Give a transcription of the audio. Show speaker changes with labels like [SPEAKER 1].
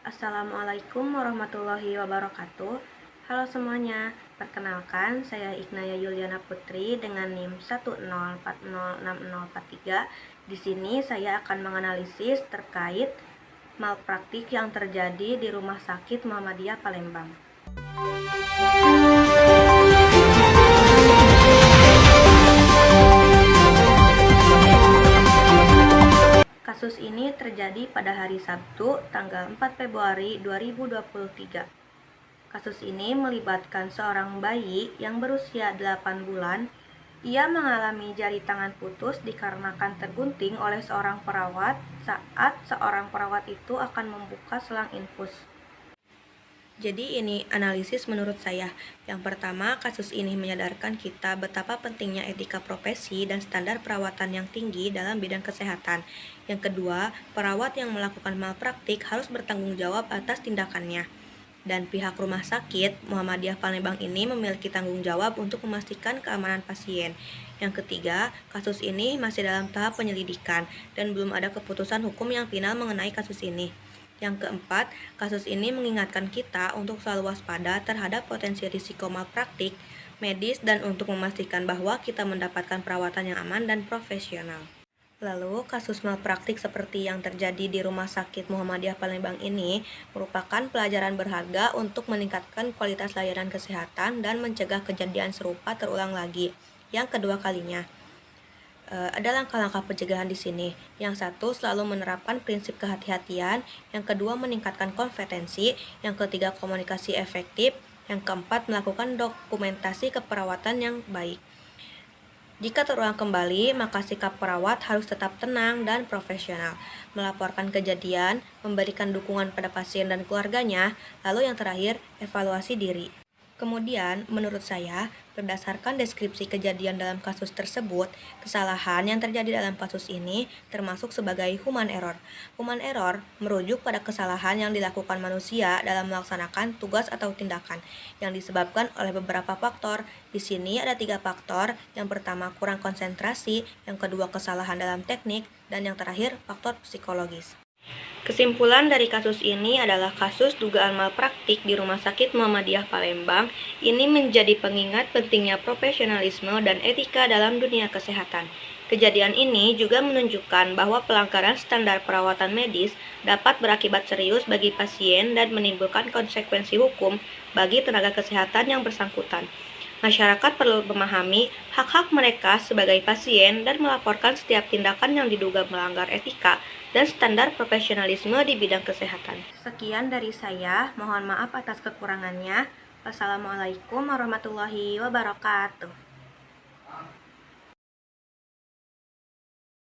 [SPEAKER 1] Assalamualaikum warahmatullahi wabarakatuh. Halo semuanya, perkenalkan saya Ignaya Yuliana Putri dengan NIM 104060043. Di sini saya akan menganalisis terkait malpraktik yang terjadi di Rumah Sakit Muhammadiyah Palembang. Kasus ini terjadi pada hari Sabtu, tanggal 4 Februari 2023. Kasus ini melibatkan seorang bayi yang berusia 8 bulan. Ia mengalami jari tangan putus dikarenakan tergunting oleh seorang perawat saat seorang perawat itu akan membuka selang infus. Jadi ini analisis menurut saya. Yang pertama, kasus ini menyadarkan kita betapa pentingnya etika profesi dan standar perawatan yang tinggi dalam bidang kesehatan. Yang kedua, perawat yang melakukan malpraktik harus bertanggung jawab atas tindakannya. Dan pihak rumah sakit Muhammadiyah Palembang ini memiliki tanggung jawab untuk memastikan keamanan pasien. Yang ketiga, kasus ini masih dalam tahap penyelidikan dan belum ada keputusan hukum yang final mengenai kasus ini. Yang keempat, kasus ini mengingatkan kita untuk selalu waspada terhadap potensi risiko malpraktik medis dan untuk memastikan bahwa kita mendapatkan perawatan yang aman dan profesional. Lalu, kasus malpraktik seperti yang terjadi di Rumah Sakit Muhammadiyah Palembang ini merupakan pelajaran berharga untuk meningkatkan kualitas layanan kesehatan dan mencegah kejadian serupa terulang lagi. Yang kedua kalinya, ada langkah-langkah pencegahan di sini. Yang satu, selalu menerapkan prinsip kehati-hatian. Yang kedua, meningkatkan kompetensi. Yang ketiga, komunikasi efektif. Yang keempat, melakukan dokumentasi keperawatan yang baik. Jika terulang kembali, maka sikap perawat harus tetap tenang dan profesional, melaporkan kejadian, memberikan dukungan pada pasien dan keluarganya, lalu yang terakhir, evaluasi diri. Kemudian, menurut saya, berdasarkan deskripsi kejadian dalam kasus tersebut, kesalahan yang terjadi dalam kasus ini termasuk sebagai human error. Human error merujuk pada kesalahan yang dilakukan manusia dalam melaksanakan tugas atau tindakan yang disebabkan oleh beberapa faktor. Di sini ada 3 faktor. Yang pertama, kurang konsentrasi, yang kedua, kesalahan dalam teknik, dan yang terakhir, faktor psikologis. Kesimpulan dari kasus ini adalah kasus dugaan malpraktik di Rumah Sakit Muhammadiyah Palembang ini menjadi pengingat pentingnya profesionalisme dan etika dalam dunia kesehatan. Kejadian ini juga menunjukkan bahwa pelanggaran standar perawatan medis dapat berakibat serius bagi pasien dan menimbulkan konsekuensi hukum bagi tenaga kesehatan yang bersangkutan. Masyarakat perlu memahami hak-hak mereka sebagai pasien dan melaporkan setiap tindakan yang diduga melanggar etika dan standar profesionalisme di bidang kesehatan. Sekian dari saya, mohon maaf atas kekurangannya. Wassalamualaikum warahmatullahi wabarakatuh.